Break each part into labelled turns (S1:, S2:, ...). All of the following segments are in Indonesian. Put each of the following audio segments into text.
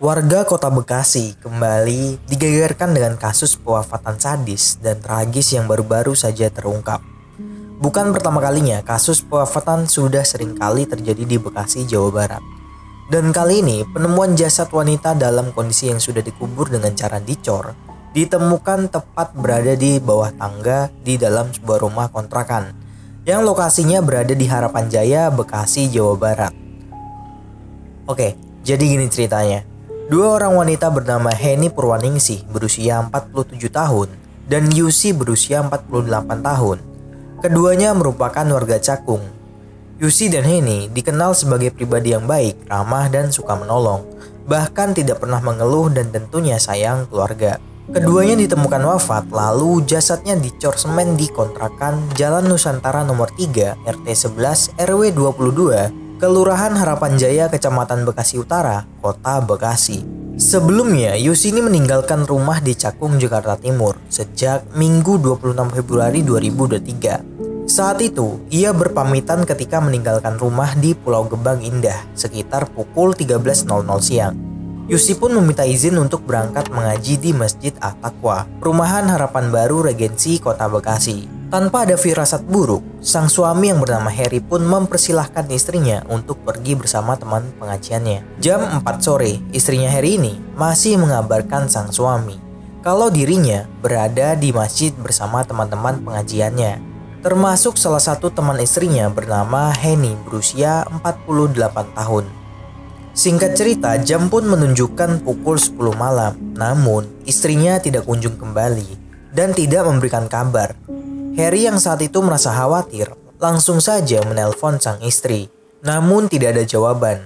S1: Warga kota Bekasi kembali digegerkan dengan kasus pewafatan sadis dan tragis yang baru-baru saja terungkap. Bukan pertama kalinya kasus pewafatan sudah sering kali terjadi di Bekasi, Jawa Barat. Dan kali ini penemuan jasad wanita dalam kondisi yang sudah dikubur dengan cara dicor ditemukan tepat berada di bawah tangga di dalam sebuah rumah kontrakan yang lokasinya berada di Harapan Jaya, Bekasi, Jawa Barat. Oke, jadi gini ceritanya. Dua orang wanita bernama Heni Purwaningsih berusia 47 tahun dan Yusi berusia 48 tahun. Keduanya merupakan warga Cakung. Yusi dan Heni dikenal sebagai pribadi yang baik, ramah dan suka menolong, bahkan tidak pernah mengeluh dan tentunya sayang keluarga. Keduanya ditemukan wafat lalu jasadnya dicor semen di kontrakan Jalan Nusantara nomor 3 RT 11 RW 22 Kelurahan Harapan Jaya, Kecamatan Bekasi Utara, Kota Bekasi. Sebelumnya, Yusi ini meninggalkan rumah di Cakung, Jakarta Timur sejak Minggu 26 Februari 2023. Saat itu, ia berpamitan ketika meninggalkan rumah di Pulau Gebang Indah sekitar pukul 13.00 siang. Yusi pun meminta izin untuk berangkat mengaji di Masjid At-Taqwa, Perumahan Harapan Baru Regensi, Kota Bekasi. Tanpa ada firasat buruk, sang suami yang bernama Heri pun mempersilahkan istrinya untuk pergi bersama teman pengajiannya. Jam 4 sore, istrinya Heri ini masih mengabarkan sang suami kalau dirinya berada di masjid bersama teman-teman pengajiannya, termasuk salah satu teman istrinya bernama Heni berusia 48 tahun. Singkat cerita, jam pun menunjukkan pukul 10 malam, namun istrinya tidak kunjung kembali dan tidak memberikan kabar. Heri yang saat itu merasa khawatir langsung saja menelpon sang istri, namun tidak ada jawaban.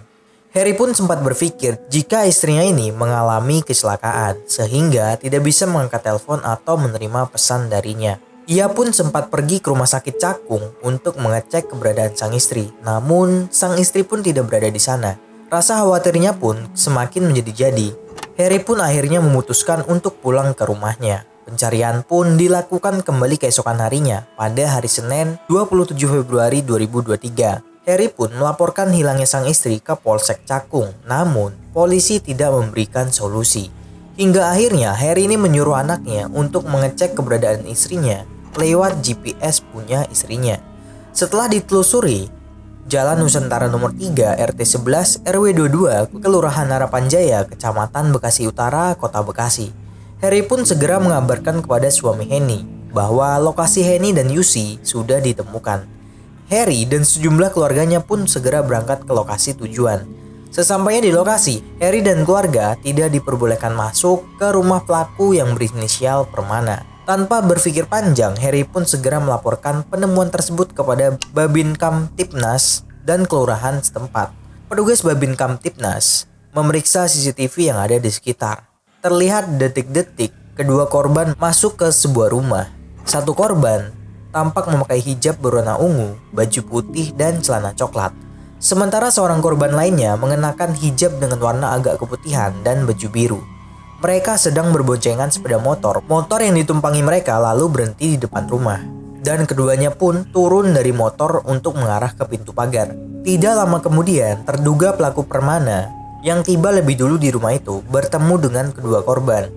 S1: Heri pun sempat berpikir jika istrinya ini mengalami kecelakaan sehingga tidak bisa mengangkat telepon atau menerima pesan darinya. Ia pun sempat pergi ke rumah sakit Cakung untuk mengecek keberadaan sang istri, namun sang istri pun tidak berada di sana. Rasa khawatirnya pun semakin menjadi-jadi. Heri pun akhirnya memutuskan untuk pulang ke rumahnya. Pencarian pun dilakukan kembali keesokan harinya pada hari Senin 27 Februari 2023. Heri pun melaporkan hilangnya sang istri ke Polsek Cakung, namun polisi tidak memberikan solusi. Hingga akhirnya Heri ini menyuruh anaknya untuk mengecek keberadaan istrinya lewat GPS punya istrinya. Setelah ditelusuri, Jalan Nusantara nomor 3 RT 11 RW 22 Kelurahan Harapan Jaya, Kecamatan Bekasi Utara, Kota Bekasi. Heri pun segera mengabarkan kepada suami Heni bahwa lokasi Heni dan Yusi sudah ditemukan. Heri dan sejumlah keluarganya pun segera berangkat ke lokasi tujuan. Sesampainya di lokasi, Heri dan keluarga tidak diperbolehkan masuk ke rumah pelaku yang berinisial Permana. Tanpa berpikir panjang, Heri pun segera melaporkan penemuan tersebut kepada Babin Kamtibnas dan kelurahan setempat. Petugas Babin Kamtibnas memeriksa CCTV yang ada di sekitar. Terlihat detik-detik kedua korban masuk ke sebuah rumah. Satu korban tampak memakai hijab berwarna ungu, baju putih dan celana coklat. Sementara seorang korban lainnya mengenakan hijab dengan warna agak keputihan dan baju biru. Mereka sedang berboncengan sepeda motor yang ditumpangi mereka lalu berhenti di depan rumah. Dan keduanya pun turun dari motor untuk mengarah ke pintu pagar. Tidak lama kemudian, terduga pelaku Permana yang tiba lebih dulu di rumah itu bertemu dengan kedua korban.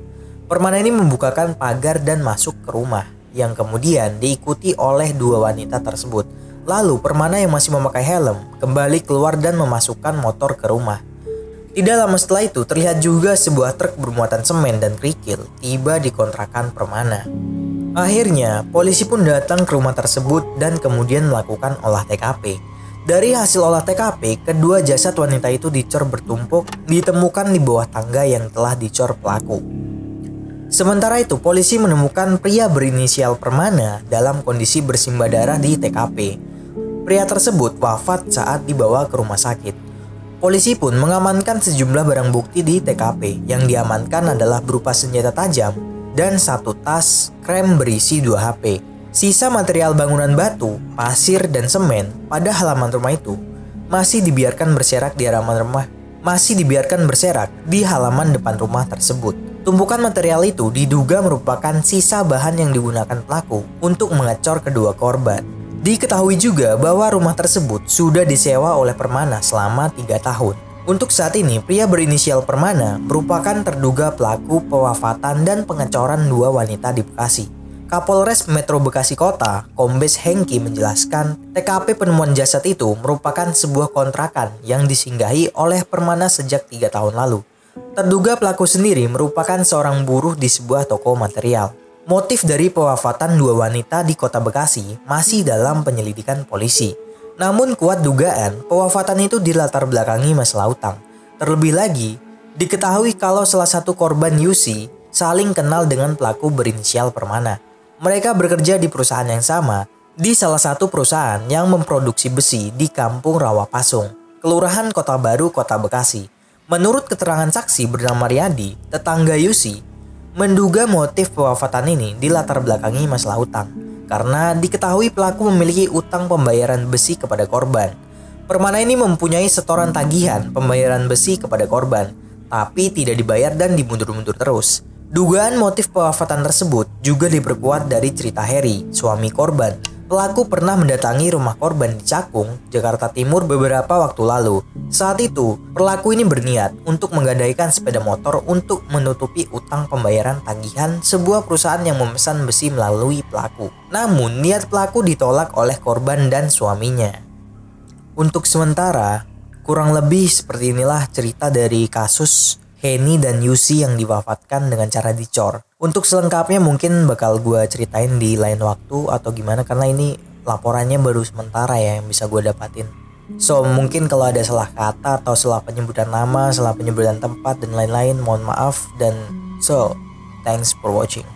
S1: Permana ini membukakan pagar dan masuk ke rumah, yang kemudian diikuti oleh dua wanita tersebut. Lalu Permana yang masih memakai helm kembali keluar dan memasukkan motor ke rumah. Tidak lama setelah itu terlihat juga sebuah truk bermuatan semen dan kerikil tiba di kontrakan Permana. Akhirnya polisi pun datang ke rumah tersebut dan kemudian melakukan olah TKP. Dari hasil olah TKP, kedua jasad wanita itu dicor bertumpuk ditemukan di bawah tangga yang telah dicor pelaku. Sementara itu, polisi menemukan pria berinisial Permana dalam kondisi bersimbah darah di TKP. Pria tersebut wafat saat dibawa ke rumah sakit. Polisi pun mengamankan sejumlah barang bukti di TKP. Yang diamankan adalah berupa senjata tajam dan satu tas krem berisi 2 HP. Sisa material bangunan batu, pasir, dan semen pada halaman rumah itu masih dibiarkan berserak di halaman depan rumah tersebut. Tumpukan material itu diduga merupakan sisa bahan yang digunakan pelaku untuk mengecor kedua korban. Diketahui juga bahwa rumah tersebut sudah disewa oleh Permana selama 3 tahun. Untuk saat ini, pria berinisial Permana merupakan terduga pelaku pewafatan dan pengecoran 2 wanita di Bekasi. Kapolres Metro Bekasi Kota, Kombes Hengki menjelaskan TKP penemuan jasad itu merupakan sebuah kontrakan yang disinggahi oleh Permana sejak 3 tahun lalu. Terduga pelaku sendiri merupakan seorang buruh di sebuah toko material. Motif dari pewafatan 2 wanita di Kota Bekasi masih dalam penyelidikan polisi. Namun kuat dugaan pewafatan itu dilatar belakangi masalah utang. Terlebih lagi, diketahui kalau salah satu korban Yusi saling kenal dengan pelaku berinisial Permana. Mereka bekerja di perusahaan yang sama, di salah satu perusahaan yang memproduksi besi di Kampung Rawapasung, Kelurahan Kota Baru, Kota Bekasi. Menurut keterangan saksi bernama Riyadi, tetangga Yusi, menduga motif pewafatan ini dilatar belakangi masalah utang. Karena diketahui pelaku memiliki utang pembayaran besi kepada korban. Permana ini mempunyai setoran tagihan pembayaran besi kepada korban, tapi tidak dibayar dan dimundur-mundur terus. Dugaan motif pewafatan tersebut juga diperkuat dari cerita Heri, suami korban. Pelaku pernah mendatangi rumah korban di Cakung, Jakarta Timur beberapa waktu lalu. Saat itu, pelaku ini berniat untuk menggadaikan sepeda motor untuk menutupi utang pembayaran tagihan sebuah perusahaan yang memesan besi melalui pelaku. Namun, niat pelaku ditolak oleh korban dan suaminya. Untuk sementara, kurang lebih seperti inilah cerita dari kasus Heni dan Yusi yang diwafatkan dengan cara dicor. Untuk selengkapnya mungkin bakal gue ceritain di lain waktu atau gimana, karena ini laporannya baru sementara ya yang bisa gue dapatin. So mungkin kalau ada salah kata atau salah penyebutan nama, salah penyebutan tempat dan lain-lain, mohon maaf. Dan so thanks for watching.